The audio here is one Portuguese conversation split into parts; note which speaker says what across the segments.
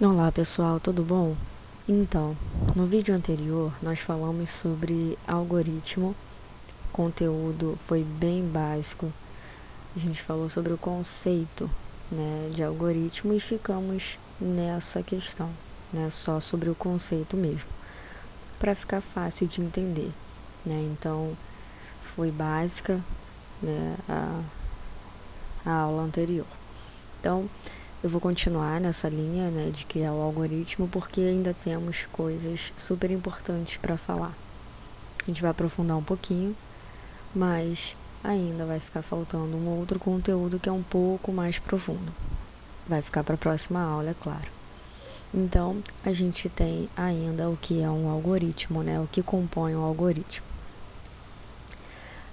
Speaker 1: Olá pessoal, tudo bom? Então, no vídeo anterior nós falamos sobre algoritmo, o conteúdo foi bem básico, a gente falou sobre o conceito, de algoritmo e ficamos nessa questão, só sobre o conceito mesmo, para ficar fácil de entender, Então, foi básica, a aula anterior. Então, eu vou continuar nessa linha, de que é o algoritmo, porque ainda temos coisas super importantes para falar. A gente vai aprofundar um pouquinho, mas ainda vai ficar faltando um outro conteúdo que é um pouco mais profundo. Vai ficar para a próxima aula, é claro. Então, a gente tem ainda o que é um algoritmo, o que compõe um algoritmo.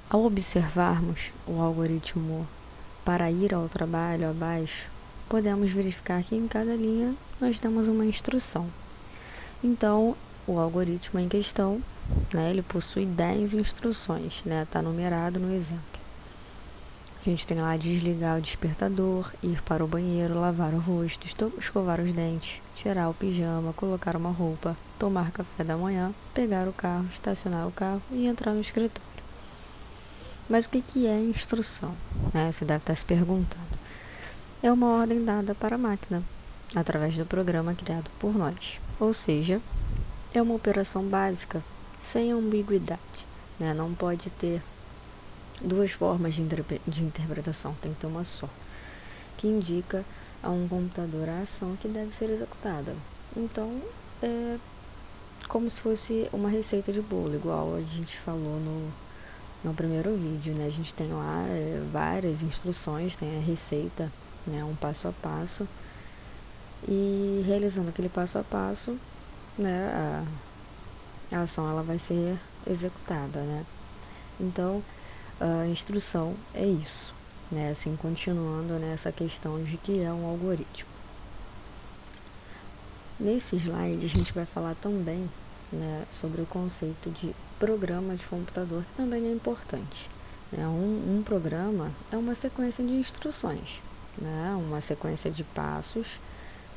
Speaker 1: Ao observarmos o algoritmo para ir ao trabalho abaixo, podemos verificar que em cada linha nós temos uma instrução. Então, o algoritmo em questão, ele possui 10 instruções, está numerado no exemplo. A gente tem lá desligar o despertador, ir para o banheiro, lavar o rosto, escovar os dentes, tirar o pijama, colocar uma roupa, tomar café da manhã, pegar o carro, estacionar o carro e entrar no escritório. Mas o que é instrução? Você deve estar se perguntando. É uma ordem dada para a máquina, através do programa criado por nós. Ou seja, é uma operação básica, sem ambiguidade. Não pode ter duas formas de interpretação, tem que ter uma só, que indica a um computador a ação que deve ser executada. Então, é como se fosse uma receita de bolo, igual a gente falou no primeiro vídeo, A gente tem lá várias instruções, tem a receita, um passo a passo, e realizando aquele passo a passo, a ação ela vai ser executada, Então, a instrução é isso, assim, continuando nessa questão de que é um algoritmo. Nesse slide a gente vai falar também, sobre o conceito de programa de computador, que também é importante. Um programa é uma sequência de instruções, uma sequência de passos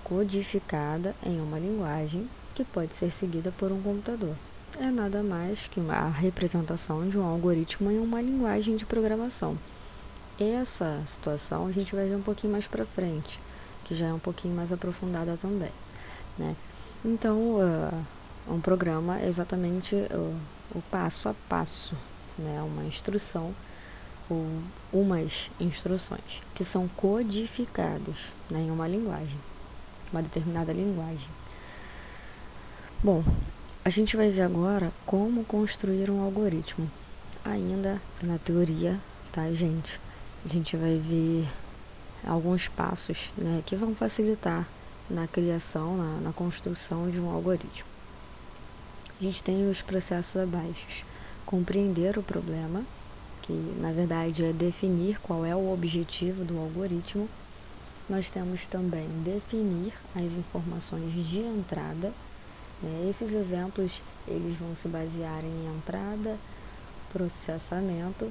Speaker 1: codificada em uma linguagem que pode ser seguida por um computador. É nada mais que a representação de um algoritmo em uma linguagem de programação. Essa situação a gente vai ver um pouquinho mais para frente, que já é um pouquinho mais aprofundada também, Então, um programa é exatamente o passo a passo, uma instrução ou umas instruções que são codificados, em uma linguagem, uma determinada linguagem. Bom, a gente vai ver agora como construir um algoritmo. Ainda na teoria, tá, gente? A gente vai ver alguns passos, que vão facilitar na criação, na construção de um algoritmo. A gente tem os processos abaixo. Compreender o problema, que na verdade é definir qual é o objetivo do algoritmo. Nós temos também definir as informações de entrada. Esses exemplos eles vão se basear em entrada, processamento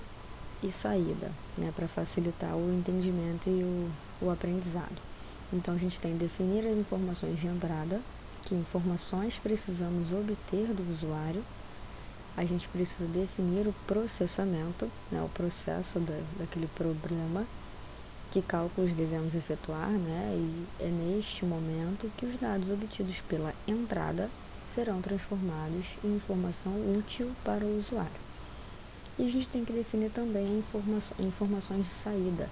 Speaker 1: e saída, para facilitar o entendimento e o aprendizado. Então, a gente tem definir as informações de entrada, que informações precisamos obter do usuário. A gente precisa definir o processamento, o processo daquele problema, que cálculos devemos efetuar, e é neste momento que os dados obtidos pela entrada serão transformados em informação útil para o usuário. E a gente tem que definir também informações de saída,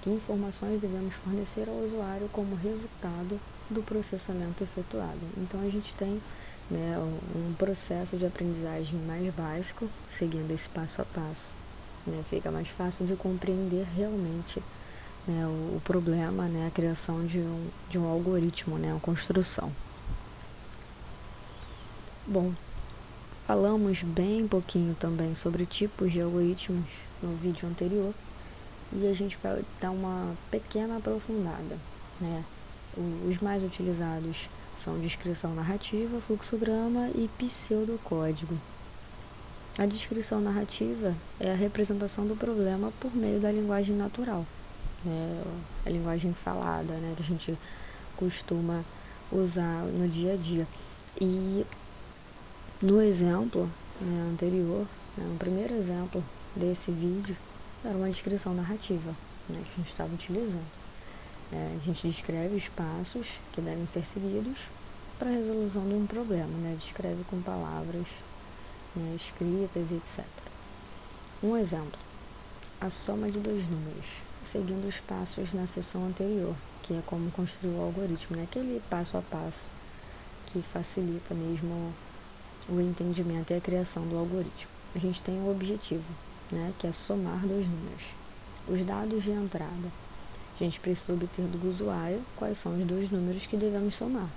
Speaker 1: que informações devemos fornecer ao usuário como resultado do processamento efetuado. Então, a gente tem um processo de aprendizagem mais básico, seguindo esse passo a passo. Fica mais fácil de compreender realmente o problema, a criação de um algoritmo, a construção. Bom, falamos bem pouquinho também sobre tipos de algoritmos no vídeo anterior e a gente vai dar uma pequena aprofundada, Os mais utilizados são descrição narrativa, fluxograma e pseudocódigo. A descrição narrativa é a representação do problema por meio da linguagem natural, a linguagem falada, que a gente costuma usar no dia a dia. E no exemplo, né, anterior, né, no primeiro exemplo desse vídeo, era uma descrição narrativa, né, que a gente estava utilizando. A gente descreve os passos que devem ser seguidos para a resolução de um problema, né, descreve com palavras, né, escritas, etc. Um exemplo, a soma de dois números, seguindo os passos na seção anterior, que é como construir o algoritmo, né, aquele passo a passo que facilita mesmo o entendimento e a criação do algoritmo. A gente tem o objetivo, né, que é somar dois números. Os dados de entrada, a gente precisa obter do usuário quais são os dois números que devemos somar.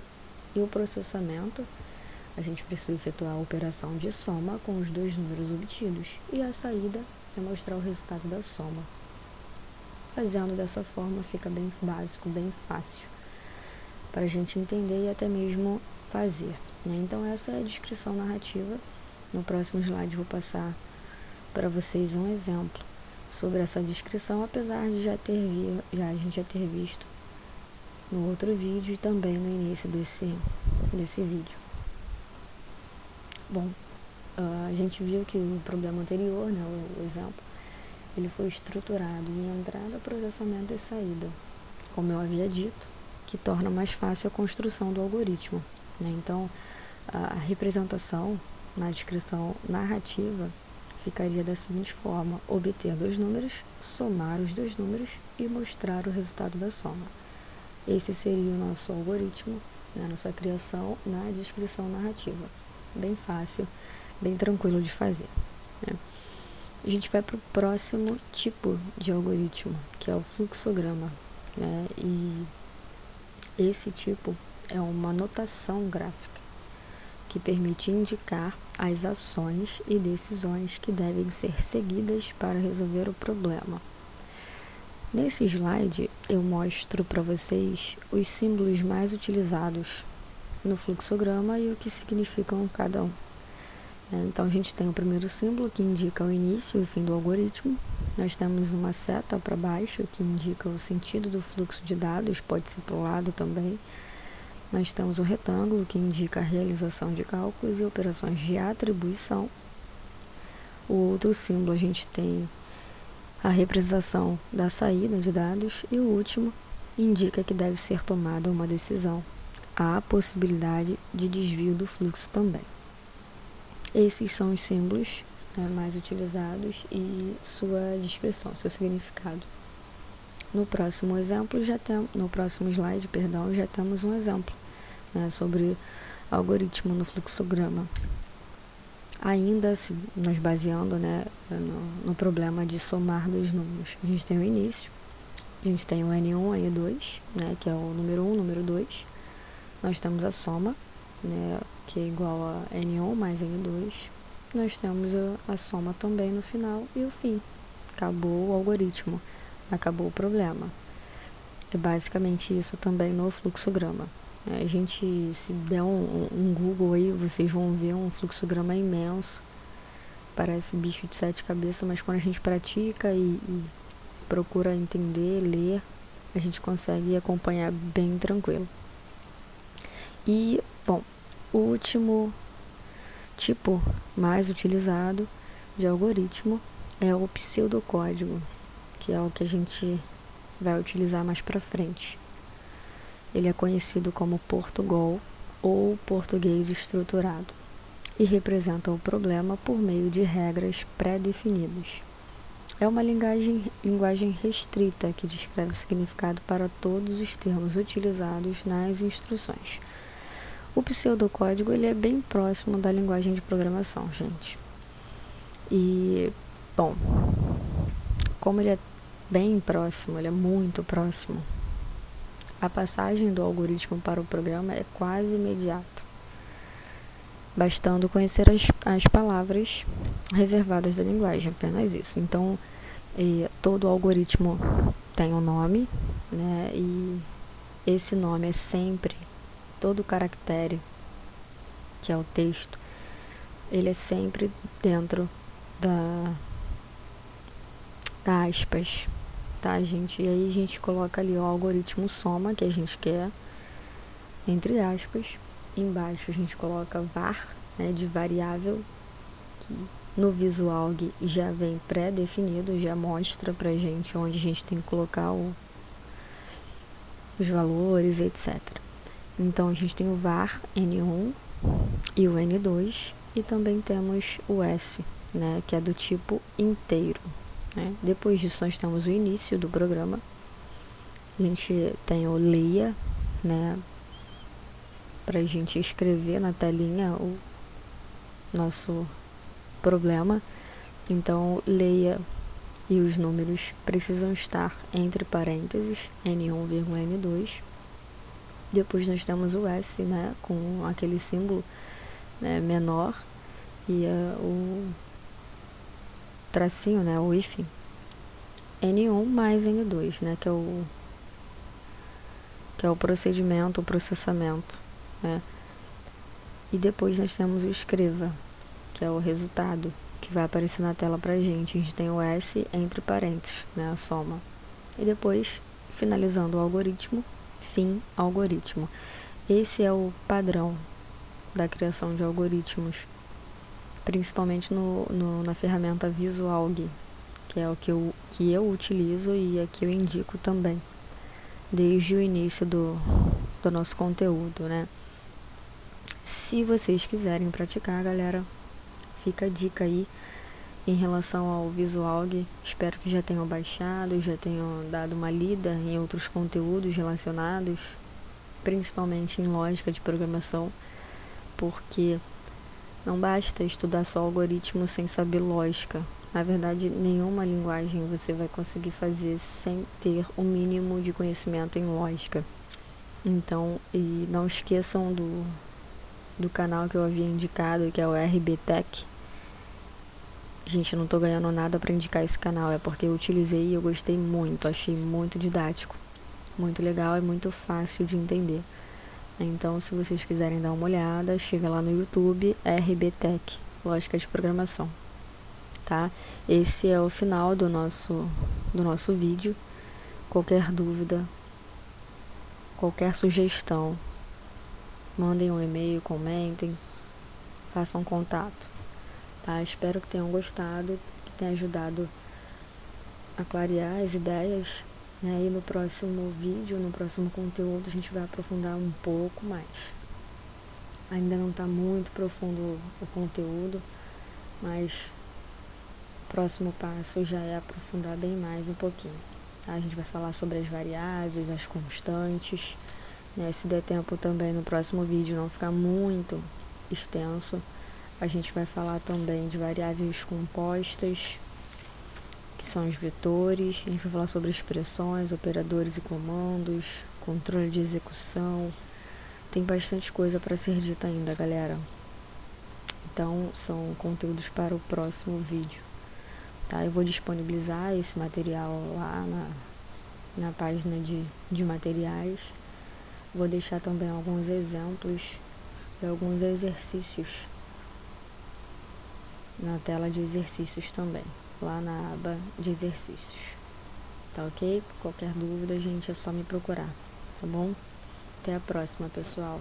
Speaker 1: E o processamento, a gente precisa efetuar a operação de soma com os dois números obtidos. E a saída é mostrar o resultado da soma. Fazendo dessa forma fica bem básico, bem fácil para a gente entender e até mesmo fazer, né? Então essa é a descrição narrativa. No próximo slide vou passar para vocês um exemplo sobre essa descrição, apesar de a gente já ter visto no outro vídeo e também no início desse vídeo. Bom, a gente viu que o problema anterior, né, o exemplo, ele foi estruturado em entrada, processamento e saída, como eu havia dito, que torna mais fácil a construção do algoritmo, né? Então, a representação na descrição narrativa ficaria da seguinte forma: obter dois números, somar os dois números e mostrar o resultado da soma. Esse seria o nosso algoritmo, né, nossa criação na descrição narrativa. Bem fácil, bem tranquilo de fazer, né? A gente vai para o próximo tipo de algoritmo, que é o fluxograma, né? E esse tipo é uma notação gráfica que permite indicar as ações e decisões que devem ser seguidas para resolver o problema. Nesse slide, eu mostro para vocês os símbolos mais utilizados no fluxograma e o que significam cada um. Então, a gente tem o primeiro símbolo, que indica o início e o fim do algoritmo. Nós temos uma seta para baixo, que indica o sentido do fluxo de dados, pode ser para o lado também. Nós temos um retângulo, que indica a realização de cálculos e operações de atribuição. O outro símbolo, a gente tem a representação da saída de dados. E o último indica que deve ser tomada uma decisão. Há a possibilidade de desvio do fluxo também. Esses são os símbolos, né, mais utilizados e sua descrição, seu significado. No próximo slide, já temos um exemplo, né, sobre algoritmo no fluxograma. Ainda nos baseando, né, no problema de somar dois números. A gente tem o início, a gente tem o N1, N2, né, que é o número 1, número 2. Nós temos a soma, né, que é igual a N1 mais N2. Nós temos a soma também no final e o fim. Acabou o algoritmo, acabou o problema. É basicamente isso também no fluxograma. A gente, se der um Google aí, vocês vão ver um fluxograma imenso. Parece bicho de 7 cabeças, mas quando a gente pratica e procura entender, ler, a gente consegue acompanhar bem tranquilo. E, bom, o último tipo mais utilizado de algoritmo é o pseudocódigo, que é o que a gente vai utilizar mais para frente. Ele é conhecido como Portugal ou português estruturado e representa o problema por meio de regras pré-definidas. É uma linguagem restrita que descreve o significado para todos os termos utilizados nas instruções. O pseudocódigo, ele é bem próximo da linguagem de programação, gente. E, bom, como ele é bem próximo, ele é muito próximo, a passagem do algoritmo para o programa é quase imediata, bastando conhecer as palavras reservadas da linguagem, apenas isso. Então, todo algoritmo tem um nome, né, e esse nome é sempre, todo caractere, que é o texto, ele é sempre dentro da aspas, tá, gente? E aí a gente coloca ali o algoritmo soma que a gente quer, entre aspas. Embaixo a gente coloca var, né, de variável, que no Visualg já vem pré-definido, já mostra pra gente onde a gente tem que colocar os valores, etc. Então a gente tem o var N1 e o N2 e também temos o S, né, que é do tipo inteiro, né? Depois disso nós temos o início do programa. A gente tem o leia, né, para a gente escrever na telinha o nosso problema. Então, leia e os números precisam estar entre parênteses, N1, N2. Depois nós temos o S, né, com aquele símbolo, né, menor e o tracinho, né, o hífen. N1 mais N2, né, que é o procedimento, o processamento, né? E depois nós temos o escreva, que é o resultado que vai aparecer na tela pra gente. A gente tem o S entre parênteses, né, a soma. E depois, finalizando o algoritmo, fim algoritmo. Esse é o padrão da criação de algoritmos, principalmente na ferramenta Visualg, que é o que eu utilizo e é que eu indico também, desde o início do nosso conteúdo, né? Se vocês quiserem praticar, galera, fica a dica aí em relação ao Visualg. Espero que já tenham baixado, já tenham dado uma lida em outros conteúdos relacionados, principalmente em lógica de programação, porque não basta estudar só algoritmo sem saber lógica. Na verdade, nenhuma linguagem você vai conseguir fazer sem ter o mínimo de conhecimento em lógica. Então, e não esqueçam do canal que eu havia indicado, que é o RB Tech. Gente, eu não tô ganhando nada para indicar esse canal, é porque eu utilizei e eu gostei muito, achei muito didático, muito legal e muito fácil de entender. Então, se vocês quiserem dar uma olhada, chega lá no YouTube, RB Tech, Lógica de Programação, tá? Esse é o final do nosso vídeo. Qualquer dúvida, qualquer sugestão, mandem um e-mail, comentem, façam contato, tá? Espero que tenham gostado, que tenha ajudado a clarear as ideias, né? E no próximo vídeo, no próximo conteúdo, a gente vai aprofundar um pouco mais. Ainda não está muito profundo o conteúdo, mas o próximo passo já é aprofundar bem mais um pouquinho, tá? A gente vai falar sobre as variáveis, as constantes, né? Se der tempo também no próximo vídeo não ficar muito extenso, a gente vai falar também de variáveis compostas, que são os vetores. A gente vai falar sobre expressões, operadores e comandos, controle de execução. Tem bastante coisa para ser dita ainda, galera. Então, são conteúdos para o próximo vídeo, tá? Eu vou disponibilizar esse material lá na página de materiais. Vou deixar também alguns exemplos e alguns exercícios na tela de exercícios também, lá na aba de exercícios, tá ok? Qualquer dúvida, gente, é só me procurar, tá bom? Até a próxima, pessoal.